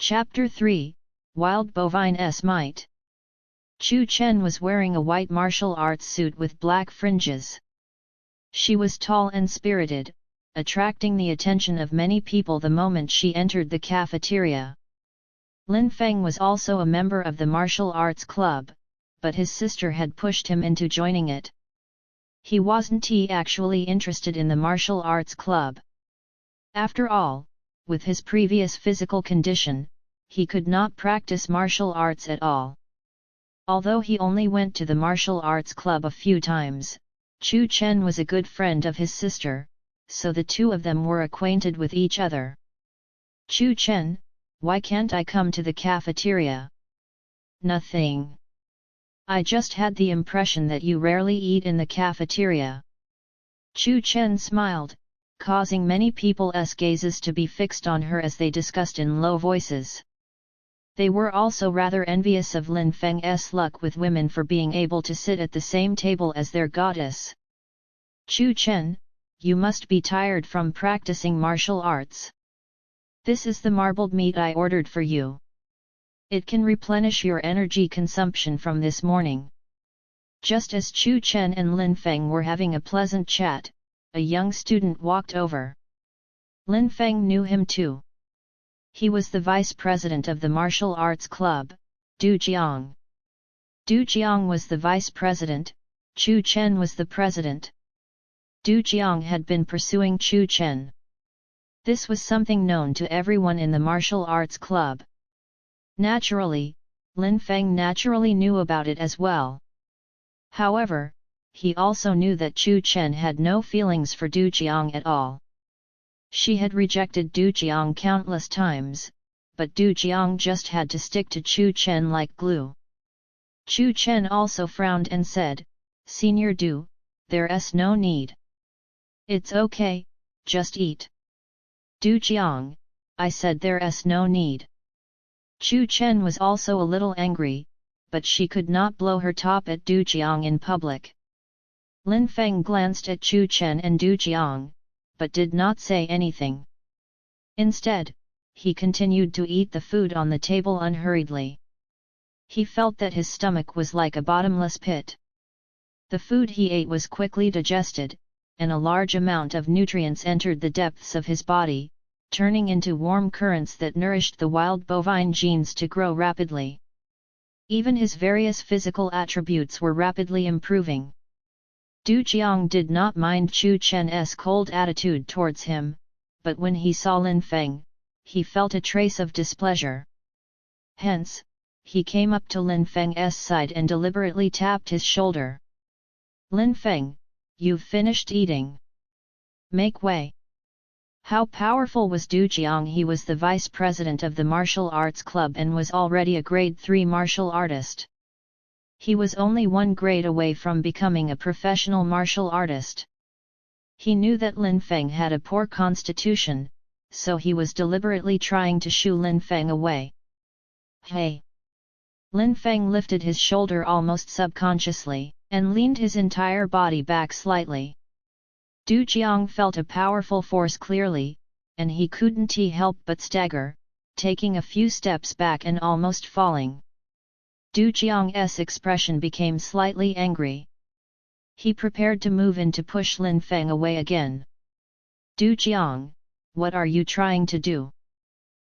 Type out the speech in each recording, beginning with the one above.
Chapter 3, Wild Bovine's Might. Chu Chen was wearing a white martial arts suit with black fringes. She was tall and spirited, attracting the attention of many people the moment she entered the cafeteria. Lin Feng was also a member of the martial arts club, but his sister had pushed him into joining it. He wasn't actually interested in the martial arts club. After all, with his previous physical condition, he could not practice martial arts at all. Although he only went to the martial arts club a few times, Chu Chen was a good friend of his sister, so the two of them were acquainted with each other. Chu Chen, why can't I come to the cafeteria? Nothing. I just had the impression that you rarely eat in the cafeteria. Chu Chen smiled, causing many people's gazes to be fixed on her as they discussed in low voices. They were also rather envious of Lin Feng's luck with women for being able to sit at the same table as their goddess. Chu Chen, you must be tired from practicing martial arts. This is the marbled meat I ordered for you. It can replenish your energy consumption from this morning. Just as Chu Chen and Lin Feng were having a pleasant chat, a young student walked over. Lin Feng knew him too. He was the vice president of the martial arts club, Du Jiang. Du Jiang was the vice president, Chu Chen was the president. Du Jiang had been pursuing Chu Chen. This was something known to everyone in the martial arts club. Naturally, Lin Feng naturally knew about it as well. However, he also knew that Chu Chen had no feelings for Du Jiang at all. She had rejected Du Jiang countless times, but Du Jiang just had to stick to Chu Chen like glue. Chu Chen also frowned and said, "Senior Du, there's no need. It's okay, just eat." "Du Jiang, I said there's no need." Chu Chen was also a little angry, but she could not blow her top at Du Jiang in public. Lin Feng glanced at Chu Chen and Du Jiang, but did not say anything. Instead, he continued to eat the food on the table unhurriedly. He felt that his stomach was like a bottomless pit. The food he ate was quickly digested, and a large amount of nutrients entered the depths of his body, turning into warm currents that nourished the wild bovine genes to grow rapidly. Even his various physical attributes were rapidly improving. Du Jiang did not mind Chu Chen's cold attitude towards him, but when he saw Lin Feng, he felt a trace of displeasure. Hence, he came up to Lin Feng's side and deliberately tapped his shoulder. "Lin Feng, you've finished eating. Make way." How powerful was Du Jiang? He was the vice president of the martial arts club and was already a grade 3 martial artist. He was only one grade away from becoming a professional martial artist. He knew that Lin Feng had a poor constitution, so he was deliberately trying to shoo Lin Feng away. "Hey!" Lin Feng lifted his shoulder almost subconsciously, and leaned his entire body back slightly. Du Jiang felt a powerful force clearly, and he couldn't help but stagger, taking a few steps back and almost falling. Du Jiang's expression became slightly angry. He prepared to move in to push Lin Feng away again. "Du Jiang, what are you trying to do?"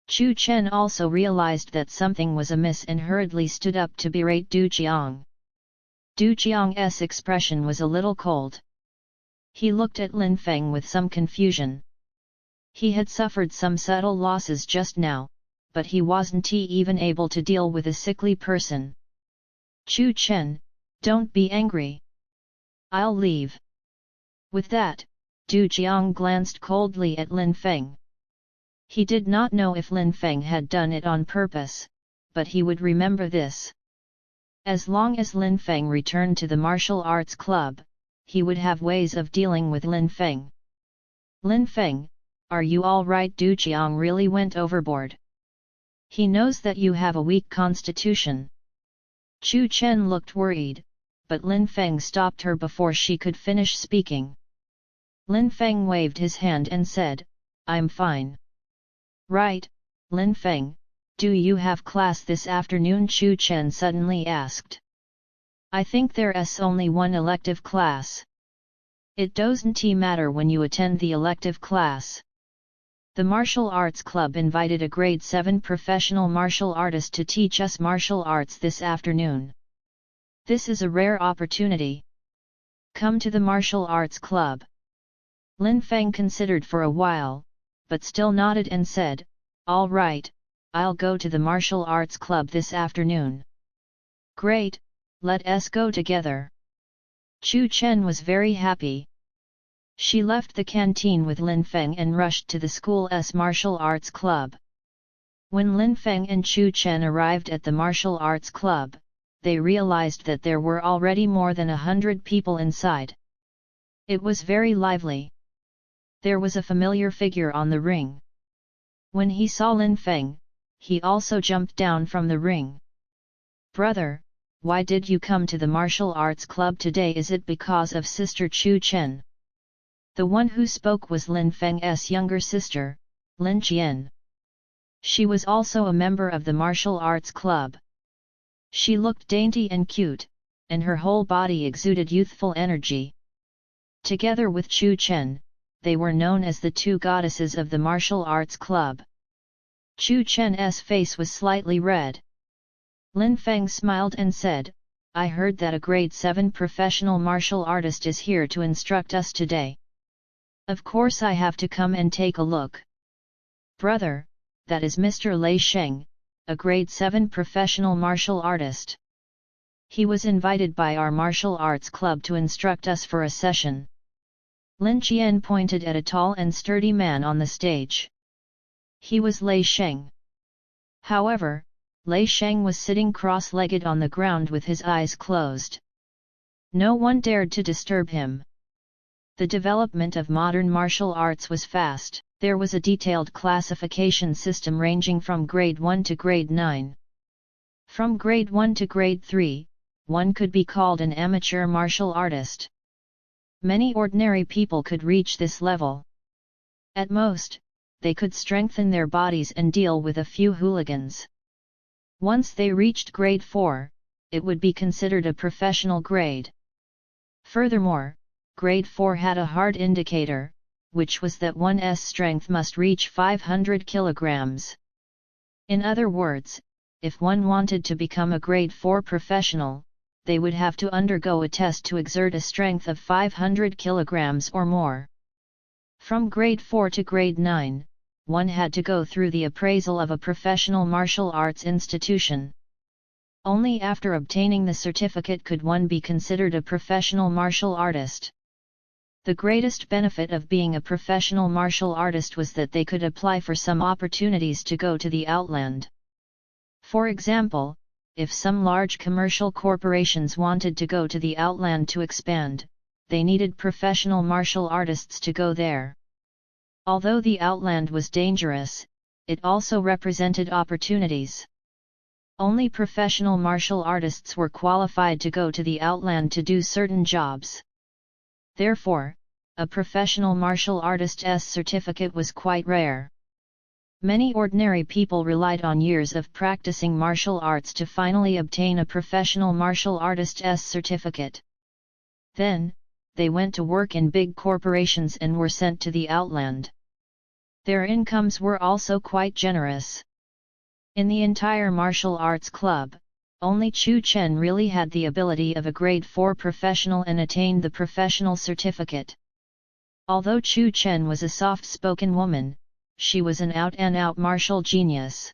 Chu Chen also realized that something was amiss and hurriedly stood up to berate Du Jiang. Du Jiang's expression was a little cold. He looked at Lin Feng with some confusion. He had suffered some subtle losses just now, but he wasn't even able to deal with a sickly person. "Chu Chen, don't be angry. I'll leave." With that, Du Jiang glanced coldly at Lin Feng. He did not know if Lin Feng had done it on purpose, but he would remember this. As long as Lin Feng returned to the martial arts club, he would have ways of dealing with Lin Feng. "Lin Feng, are you all right?" Du Jiang really went overboard. "He knows that you have a weak constitution." Chu Chen looked worried, but Lin Feng stopped her before she could finish speaking. Lin Feng waved his hand and said, "I'm fine." "Right, Lin Feng, "Do you have class this afternoon?" Chu Chen suddenly asked. "I think there's only one elective class. It doesn't matter when you attend the elective class. The martial arts club invited a grade 7 professional martial artist to teach us martial arts this afternoon. This is a rare opportunity. Come to the martial arts club." Lin Feng considered for a while, but still nodded and said, "All right, I'll go to the martial arts club this afternoon." "Great, let us go together." Chu Chen was very happy. She left the canteen with Lin Feng and rushed to the school's martial arts club. When Lin Feng and Chu Chen arrived at the martial arts club, they realized that there were already more than 100 people inside. It was very lively. There was a familiar figure on the ring. When he saw Lin Feng, he also jumped down from the ring. "Brother, why did you come to the martial arts club today? Is it because of Sister Chu Chen?" The one who spoke was Lin Feng's younger sister, Lin Qian. She was also a member of the martial arts club. She looked dainty and cute, and her whole body exuded youthful energy. Together with Chu Chen, they were known as the two goddesses of the martial arts club. Chu Chen's face was slightly red. Lin Feng smiled and said, "I heard that a grade 7 professional martial artist is here to instruct us today. Of course I have to come and take a look." "Brother, that is Mr. Lei Sheng, a grade 7 professional martial artist. He was invited by our martial arts club to instruct us for a session." Lin Qian pointed at a tall and sturdy man on the stage. He was Lei Sheng. However, Lei Sheng was sitting cross-legged on the ground with his eyes closed. No one dared to disturb him. The development of modern martial arts was fast. There was a detailed classification system ranging from grade 1 to grade 9. From grade 1 to grade 3, one could be called an amateur martial artist. Many ordinary people could reach this level. At most, they could strengthen their bodies and deal with a few hooligans. Once they reached grade 4, it would be considered a professional grade. Furthermore, grade 4 had a hard indicator, which was that one's strength must reach 500 kilograms. In other words, if one wanted to become a grade 4 professional, they would have to undergo a test to exert a strength of 500 kilograms or more. From grade 4 to grade 9, one had to go through the appraisal of a professional martial arts institution. Only after obtaining the certificate could one be considered a professional martial artist. The greatest benefit of being a professional martial artist was that they could apply for some opportunities to go to the outland. For example, if some large commercial corporations wanted to go to the outland to expand, they needed professional martial artists to go there. Although the outland was dangerous, it also represented opportunities. Only professional martial artists were qualified to go to the outland to do certain jobs. Therefore, a professional martial artist's certificate was quite rare. Many ordinary people relied on years of practicing martial arts to finally obtain a professional martial artist's certificate. Then, they went to work in big corporations and were sent to the outland. Their incomes were also quite generous. In the entire martial arts club, only Chu Chen really had the ability of a grade 4 professional and attained the professional certificate. Although Chu Chen was a soft-spoken woman, she was an out-and-out martial genius.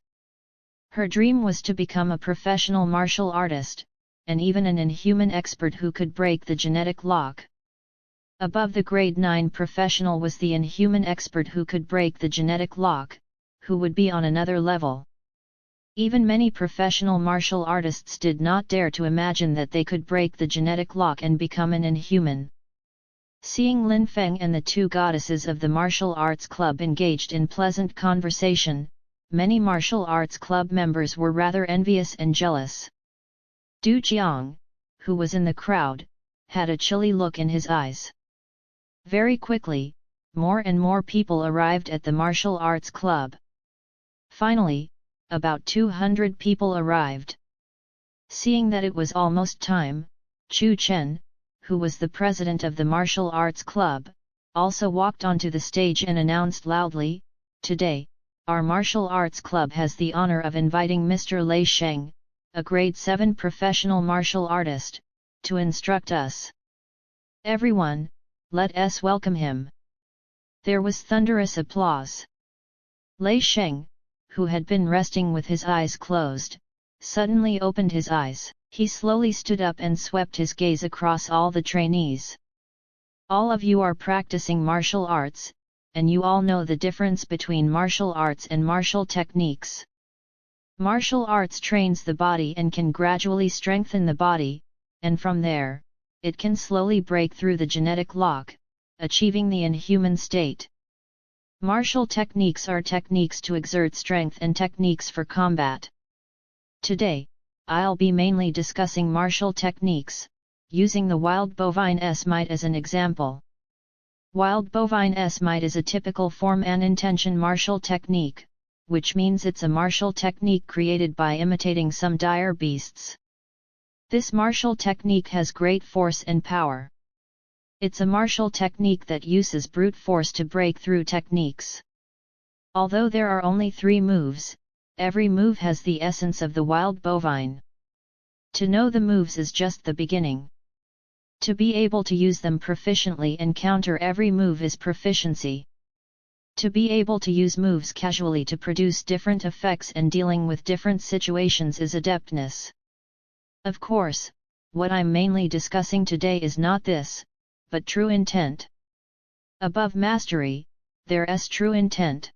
Her dream was to become a professional martial artist, and even an inhuman expert who could break the genetic lock. Above the grade 9 professional was the inhuman expert who could break the genetic lock, who would be on another level. Even many professional martial artists did not dare to imagine that they could break the genetic lock and become an inhuman. Seeing Lin Feng and the two goddesses of the martial arts club engaged in pleasant conversation, many martial arts club members were rather envious and jealous. Du Jiang, who was in the crowd, had a chilly look in his eyes. Very quickly, more and more people arrived at the martial arts club. Finally, about 200 people arrived. Seeing that it was almost time, Chu Chen, who was the president of the martial arts club, also walked onto the stage and announced loudly, "Today, our martial arts club has the honor of inviting Mr. Lei Sheng, a grade 7 professional martial artist, to instruct us. Everyone, let us welcome him." There was thunderous applause. Lei Sheng, who had been resting with his eyes closed, suddenly opened his eyes. He slowly stood up and swept his gaze across all the trainees. "All of you are practicing martial arts, and you all know the difference between martial arts and martial techniques. Martial arts trains the body and can gradually strengthen the body, and from there, it can slowly break through the genetic lock, achieving the inhuman state. Martial techniques are techniques to exert strength and techniques for combat. Today, I'll be mainly discussing martial techniques, using the wild bovine smite as an example. Wild bovine smite is a typical form and intention martial technique, which means it's a martial technique created by imitating some dire beasts. This martial technique has great force and power. It's a martial technique that uses brute force to break through techniques. Although there are only 3 moves, every move has the essence of the wild bovine. To know the moves is just the beginning. To be able to use them proficiently and counter every move is proficiency. To be able to use moves casually to produce different effects and dealing with different situations is adeptness. Of course, what I'm mainly discussing today is not this, but true intent. Above mastery, there's true intent.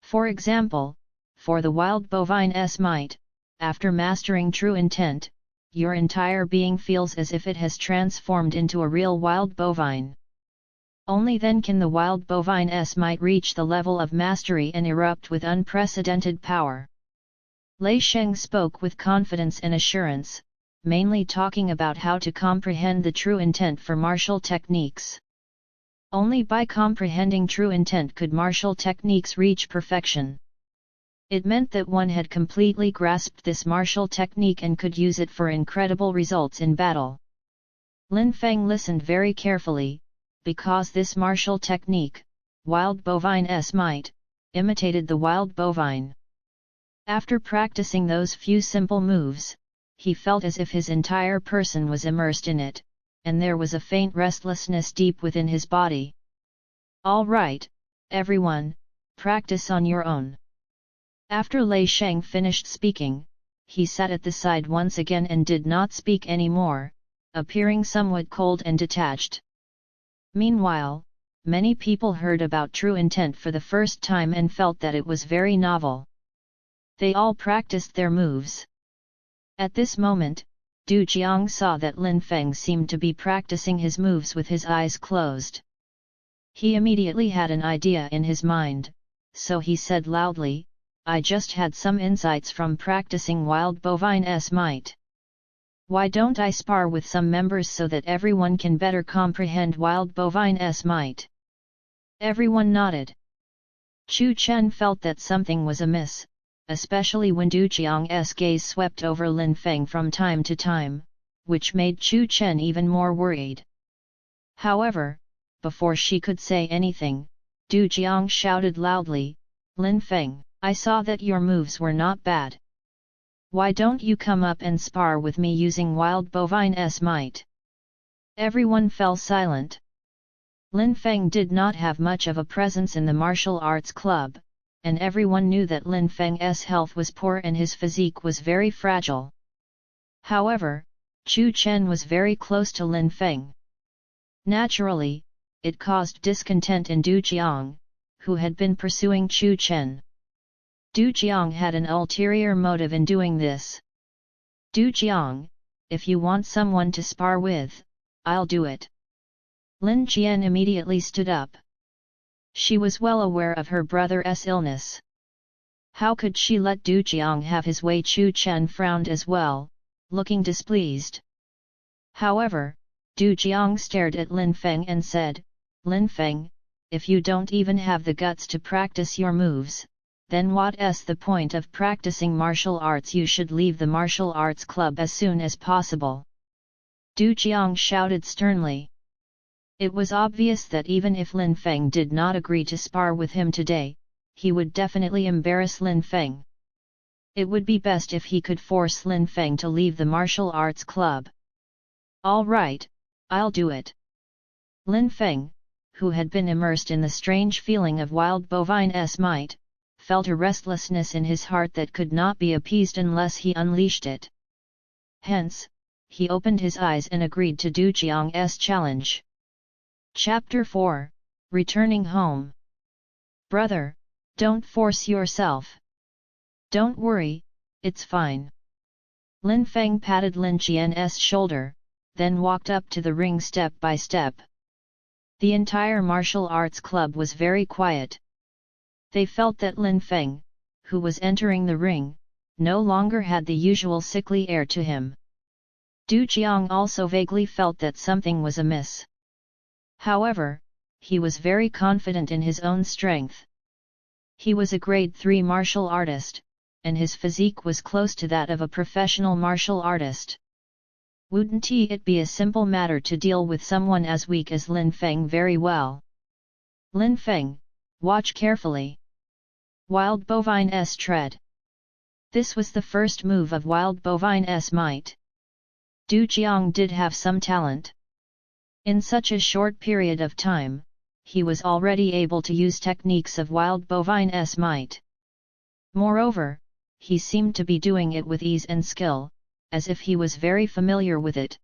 For example, for the wild bovine smite, after mastering true intent, your entire being feels as if it has transformed into a real wild bovine. Only then can the wild bovine smite reach the level of mastery and erupt with unprecedented power. Lei Sheng spoke with confidence and assurance, mainly talking about how to comprehend the true intent for martial techniques. Only by comprehending true intent could martial techniques reach perfection. It meant that one had completely grasped this martial technique and could use it for incredible results in battle. Lin Feng listened very carefully, because this martial technique, wild bovine smite, imitated the wild bovine. After practicing those few simple moves, he felt as if his entire person was immersed in it, and there was a faint restlessness deep within his body. "All right, everyone, practice on your own." After Lei Sheng finished speaking, he sat at the side once again and did not speak any more, appearing somewhat cold and detached. Meanwhile, many people heard about true intent for the first time and felt that it was very novel. They all practiced their moves. At this moment, Du Jiang saw that Lin Feng seemed to be practicing his moves with his eyes closed. He immediately had an idea in his mind, so he said loudly, "I just had some insights from practicing wild bovine smite. Why don't I spar with some members so that everyone can better comprehend wild bovine smite?" Everyone nodded. Chu Chen felt that something was amiss, especially when Du Jiang's gaze swept over Lin Feng from time to time, which made Chu Chen even more worried. However, before she could say anything, Du Jiang shouted loudly, "Lin Feng, I saw that your moves were not bad. Why don't you come up and spar with me using wild bovine smite?" Everyone fell silent. Lin Feng did not have much of a presence in the martial arts club, and everyone knew that Lin Feng's health was poor and his physique was very fragile. However, Chu Chen was very close to Lin Feng. Naturally, it caused discontent in Du Jiang, who had been pursuing Chu Chen. Du Jiang had an ulterior motive in doing this. "Du Jiang, if you want someone to spar with, I'll do it." Lin Qian immediately stood up. She was well aware of her brother's illness. How could she let Du Jiang have his way? Chu Chen frowned as well, looking displeased. However, Du Jiang stared at Lin Feng and said, "Lin Feng, if you don't even have the guts to practice your moves, then what's the point of practicing martial arts? You should leave the martial arts club as soon as possible. Du Jiang shouted sternly. It was obvious that even if Lin Feng did not agree to spar with him today, he would definitely embarrass Lin Feng. It would be best if he could force Lin Feng to leave the martial arts club. All right, I'll do it. Lin Feng, who had been immersed in the strange feeling of wild bovine's might, felt a restlessness in his heart that could not be appeased unless he unleashed it. Hence, he opened his eyes and agreed to Du Jiang's challenge. Chapter 4, Returning Home. Brother, don't force yourself. Don't worry, it's fine. Lin Feng patted Lin Qian's shoulder, then walked up to the ring step by step. The entire martial arts club was very quiet. They felt that Lin Feng, who was entering the ring, no longer had the usual sickly air to him. Du Jiang also vaguely felt that something was amiss. However, he was very confident in his own strength. He was a grade 3 martial artist, and his physique was close to that of a professional martial artist. Wouldn't it be a simple matter to deal with someone as weak as Lin Feng very well? Lin Feng, watch carefully. Wild bovine's tread. This was the first move of wild bovine's might. Du Jiang did have some talent. In such a short period of time, he was already able to use techniques of wild bovine's might. Moreover, he seemed to be doing it with ease and skill, as if he was very familiar with it.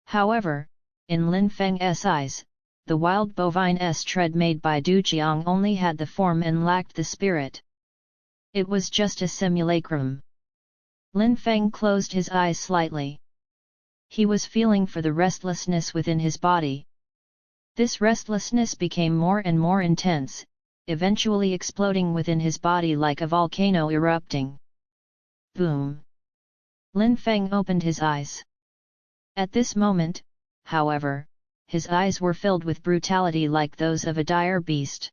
However, in Lin Feng's eyes, the wild bovine's tread made by Du Jiang only had the form and lacked the spirit. It was just a simulacrum. Lin Feng closed his eyes slightly. He was feeling for the restlessness within his body. This restlessness became more and more intense, eventually exploding within his body like a volcano erupting. Boom! Lin Feng opened his eyes. At this moment, however, his eyes were filled with brutality like those of a dire beast.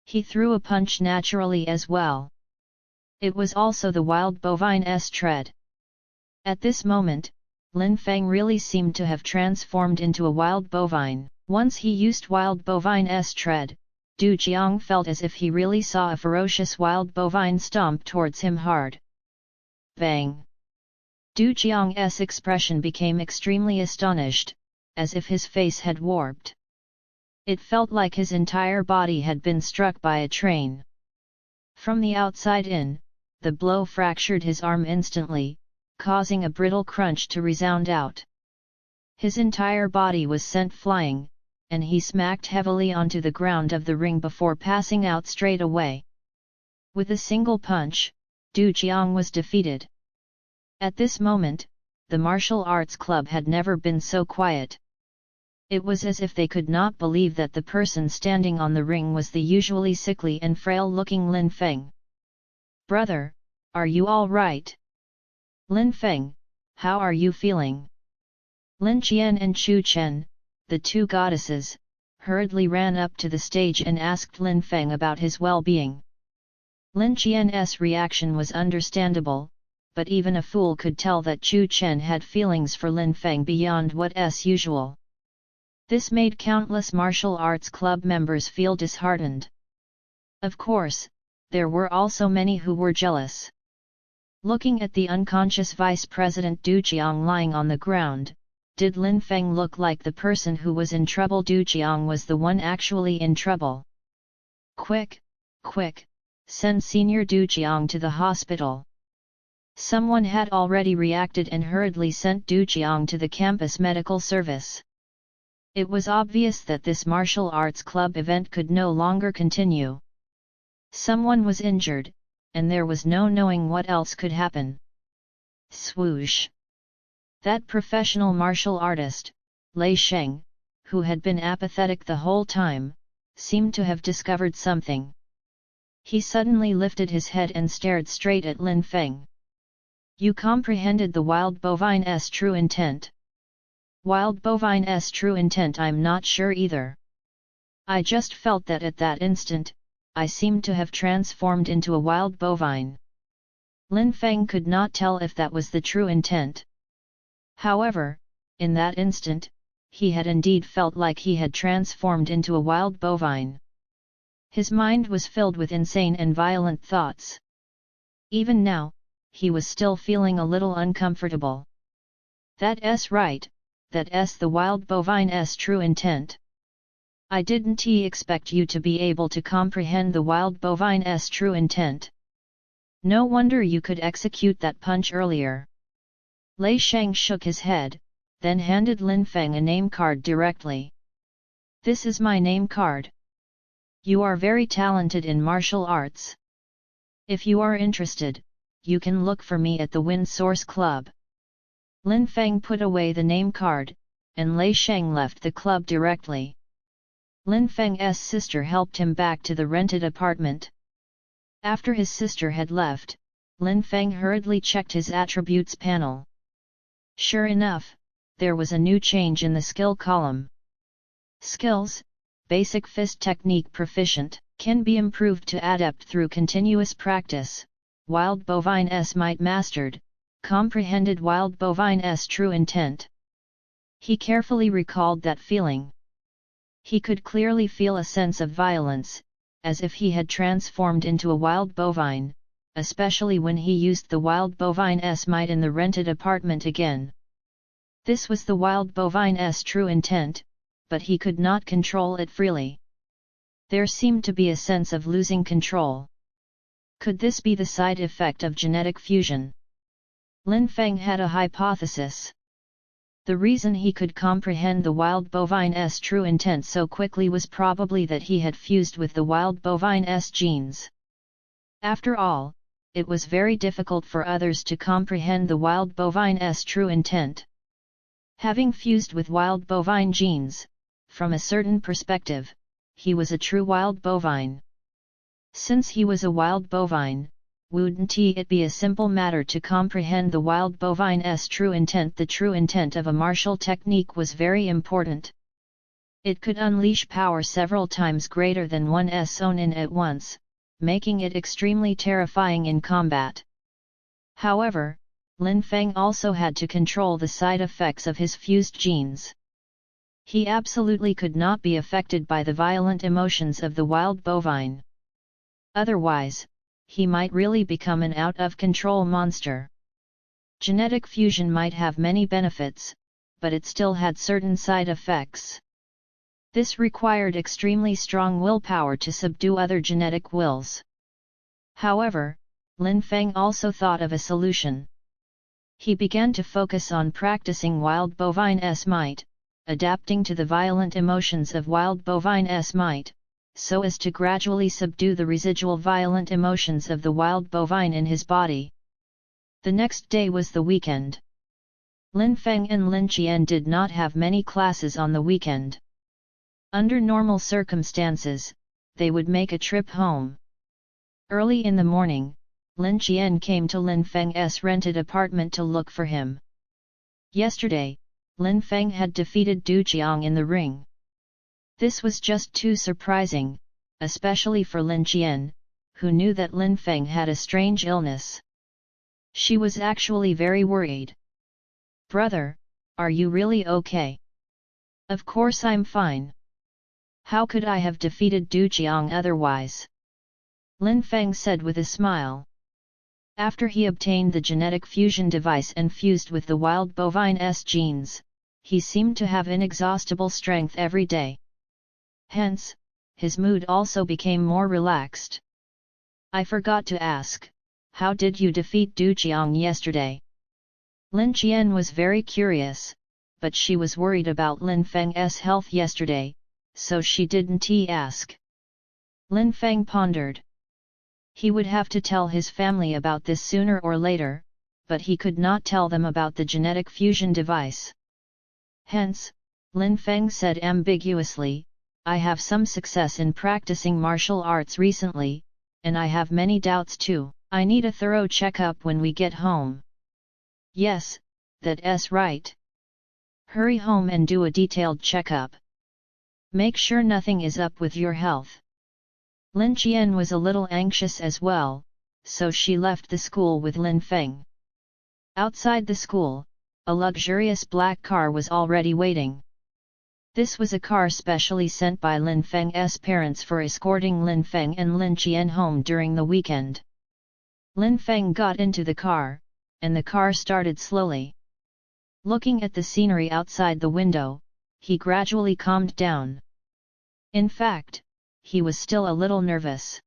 He threw a punch naturally as well. It was also the wild bovine's tread. At this moment, Lin Feng really seemed to have transformed into a wild bovine. Once he used wild bovine's tread, Du Jiang felt as if he really saw a ferocious wild bovine stomp towards him hard. Bang! Du Jiang's expression became extremely astonished, as if his face had warped. It felt like his entire body had been struck by a train. From the outside in, the blow fractured his arm instantly, causing a brittle crunch to resound out. His entire body was sent flying, and he smacked heavily onto the ground of the ring before passing out straight away. With a single punch, Du Jiang was defeated. At this moment, the martial arts club had never been so quiet. It was as if they could not believe that the person standing on the ring was the usually sickly and frail-looking Lin Feng. Brother, are you all right? Lin Feng, how are you feeling? Lin Qian and Chu Chen, the two goddesses, hurriedly ran up to the stage and asked Lin Feng about his well-being. Lin Qian's reaction was understandable, but even a fool could tell that Chu Chen had feelings for Lin Feng beyond what's usual. This made countless martial arts club members feel disheartened. Of course, there were also many who were jealous. Looking at the unconscious Vice President Du Jiang lying on the ground, did Lin Feng look like the person who was in trouble? Du Jiang was the one actually in trouble. Quick, quick, send Senior Du Jiang to the hospital. Someone had already reacted and hurriedly sent Du Jiang to the campus medical service. It was obvious that this martial arts club event could no longer continue. Someone was injured, and there was no knowing what else could happen. Swoosh! That professional martial artist, Lei Sheng, who had been apathetic the whole time, seemed to have discovered something. He suddenly lifted his head and stared straight at Lin Feng. You comprehended the wild bovine's true intent? Wild bovine's true intent? I'm not sure either. I just felt that at that instant, I seemed to have transformed into a wild bovine. Lin Feng could not tell if that was the true intent. However, in that instant, he had indeed felt like he had transformed into a wild bovine. His mind was filled with insane and violent thoughts. Even now, he was still feeling a little uncomfortable. That's right, that's the wild bovine's true intent. I didn't expect you to be able to comprehend the wild bovine's true intent. No wonder you could execute that punch earlier. Lei Sheng shook his head, then handed Lin Feng a name card directly. This is my name card. You are very talented in martial arts. If you are interested, you can look for me at the Wind Source Club. Lin Feng put away the name card, and Lei Sheng left the club directly. Lin Feng's sister helped him back to the rented apartment. After his sister had left, Lin Feng hurriedly checked his attributes panel. Sure enough, there was a new change in the skill column. Skills, basic fist technique proficient, can be improved to adept through continuous practice. Wild bovine's might mastered, comprehended wild bovine's true intent. He carefully recalled that feeling. He could clearly feel a sense of violence, as if he had transformed into a wild bovine, especially when he used the wild bovine's might in the rented apartment again. This was the wild bovine's true intent, but he could not control it freely. There seemed to be a sense of losing control. Could this be the side effect of genetic fusion? Lin Feng had a hypothesis. The reason he could comprehend the wild bovine's true intent so quickly was probably that he had fused with the wild bovine's genes. After all, it was very difficult for others to comprehend the wild bovine's true intent. Having fused with wild bovine genes, from a certain perspective, he was a true wild bovine. Since he was a wild bovine, wouldn't it be a simple matter to comprehend the wild bovine's true intent? The true intent of a martial technique was very important. It could unleash power several times greater than one's own at once, making it extremely terrifying in combat. However, Lin Feng also had to control the side effects of his fused genes. He absolutely could not be affected by the violent emotions of the wild bovine. Otherwise, he might really become an out-of-control monster. Genetic fusion might have many benefits, but it still had certain side effects. This required extremely strong willpower to subdue other genetic wills. However, Lin Feng also thought of a solution. He began to focus on practicing wild bovine's might, adapting to the violent emotions of wild bovine's might, so as to gradually subdue the residual violent emotions of the wild bovine in his body. The next day was the weekend. Lin Feng and Lin Qian did not have many classes on the weekend. Under normal circumstances, they would make a trip home. Early in the morning, Lin Qian came to Lin Feng's rented apartment to look for him. Yesterday, Lin Feng had defeated Du Jiang in the ring. This was just too surprising, especially for Lin Qian, who knew that Lin Feng had a strange illness. She was actually very worried. "Brother, are you really okay?" "Of course I'm fine. How could I have defeated Du Jiang otherwise?" Lin Feng said with a smile. After he obtained the genetic fusion device and fused with the wild bovine's genes, he seemed to have inexhaustible strength every day. Hence, his mood also became more relaxed. "I forgot to ask, how did you defeat Du Jiang yesterday?" Lin Qian was very curious, but she was worried about Lin Feng's health yesterday, so she didn't ask. Lin Feng pondered. He would have to tell his family about this sooner or later, but he could not tell them about the genetic fusion device. Hence, Lin Feng said ambiguously, "I have some success in practicing martial arts recently, and I have many doubts too. I need a thorough checkup when we get home." "Yes, that's right. Hurry home and do a detailed checkup. Make sure nothing is up with your health." Lin Qian was a little anxious as well, so she left the school with Lin Feng. Outside the school, a luxurious black car was already waiting. This was a car specially sent by Lin Feng's parents for escorting Lin Feng and Lin Qian home during the weekend. Lin Feng got into the car, and the car started slowly. Looking at the scenery outside the window, he gradually calmed down. In fact, he was still a little nervous.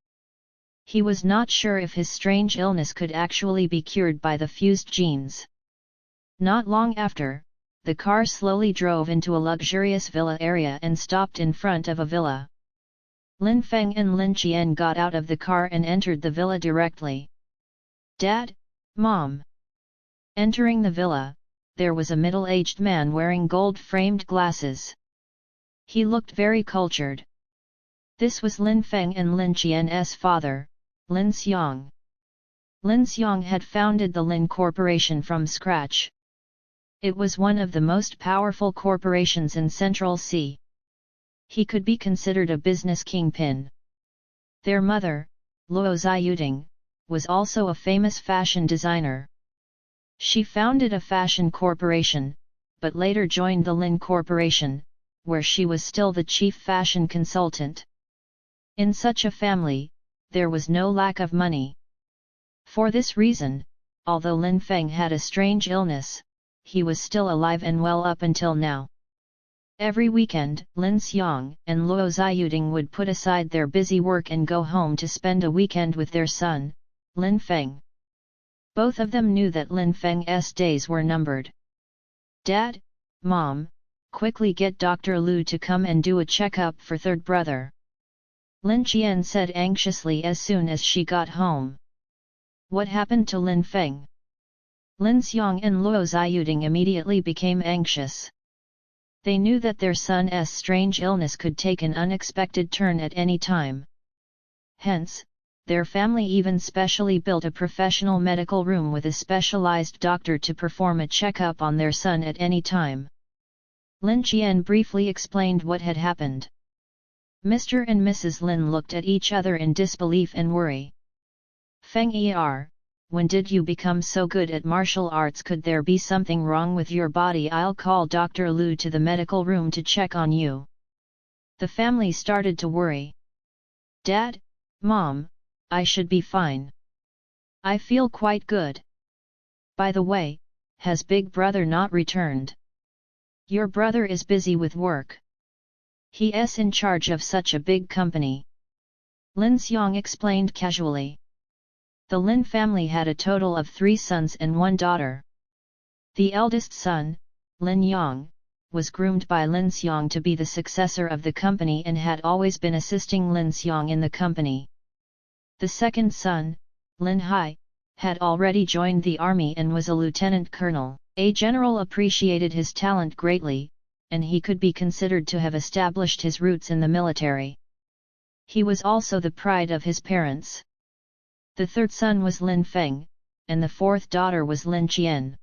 He was not sure if his strange illness could actually be cured by the fused genes. Not long after, the car slowly drove into a luxurious villa area and stopped in front of a villa. Lin Feng and Lin Qian got out of the car and entered the villa directly. Dad, Mom. Entering the villa, there was a middle-aged man wearing gold-framed glasses. He looked very cultured. This was Lin Feng and Lin Qian's father, Lin Xiang. Lin Xiang had founded the Lin Corporation from scratch. It was one of the most powerful corporations in Central Sea. He could be considered a business kingpin. Their mother, Luo Ziyuting, was also a famous fashion designer. She founded a fashion corporation, but later joined the Lin Corporation, where she was still the chief fashion consultant. In such a family, there was no lack of money. For this reason, although Lin Feng had a strange illness, he was still alive and well up until now. Every weekend, Lin Xiang and Luo Ziyuting would put aside their busy work and go home to spend a weekend with their son, Lin Feng. Both of them knew that Lin Feng's days were numbered. Dad, Mom, quickly get Dr. Lu to come and do a checkup for third brother. Lin Qian said anxiously as soon as she got home. What happened to Lin Feng? Lin Xiang and Luo Ziyuting immediately became anxious. They knew that their son's strange illness could take an unexpected turn at any time. Hence, their family even specially built a professional medical room with a specialized doctor to perform a checkup on their son at any time. Lin Qian briefly explained what had happened. Mr. and Mrs. Lin looked at each other in disbelief and worry. Feng Er, when did you become so good at martial arts? Could there be something wrong with your body? I'll call Dr. Lu to the medical room to check on you. The family started to worry. Dad, Mom, I should be fine. I feel quite good. By the way, has Big Brother not returned? Your brother is busy with work. He's in charge of such a big company. Lin Xiang explained casually. The Lin family had a total of 3 sons and 1 daughter. The eldest son, Lin Yang, was groomed by Lin Xiang to be the successor of the company and had always been assisting Lin Xiang in the company. The second son, Lin Hai, had already joined the army and was a lieutenant colonel. A general appreciated his talent greatly, and he could be considered to have established his roots in the military. He was also the pride of his parents. The third son was Lin Feng, and the fourth daughter was Lin Qian.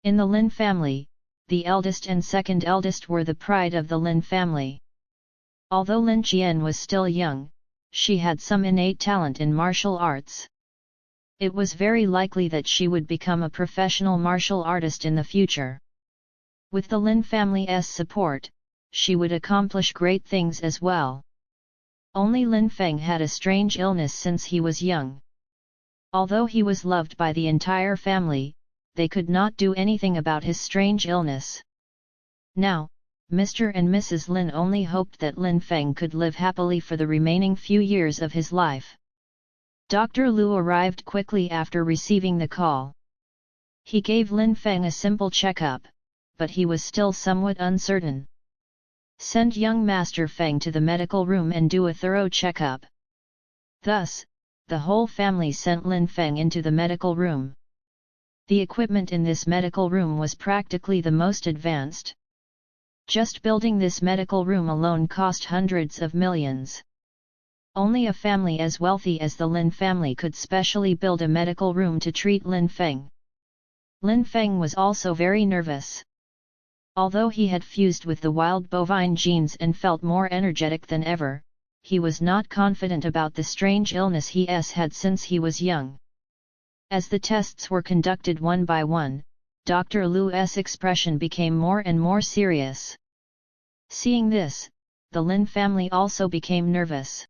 In the Lin family, the eldest and second eldest were the pride of the Lin family. Although Lin Qian was still young, she had some innate talent in martial arts. It was very likely that she would become a professional martial artist in the future. With the Lin family's support, she would accomplish great things as well. Only Lin Feng had a strange illness since he was young. Although he was loved by the entire family, they could not do anything about his strange illness. Now, Mr. and Mrs. Lin only hoped that Lin Feng could live happily for the remaining few years of his life. Dr. Lu arrived quickly after receiving the call. He gave Lin Feng a simple checkup, but he was still somewhat uncertain. Send young Master Feng to the medical room and do a thorough checkup. Thus, the whole family sent Lin Feng into the medical room. The equipment in this medical room was practically the most advanced. Just building this medical room alone cost hundreds of millions. Only a family as wealthy as the Lin family could specially build a medical room to treat Lin Feng. Lin Feng was also very nervous. Although he had fused with the wild bovine genes and felt more energetic than ever, he was not confident about the strange illness he had since he was young. As the tests were conducted one by one, Dr. Lu's expression became more and more serious. Seeing this, the Lin family also became nervous.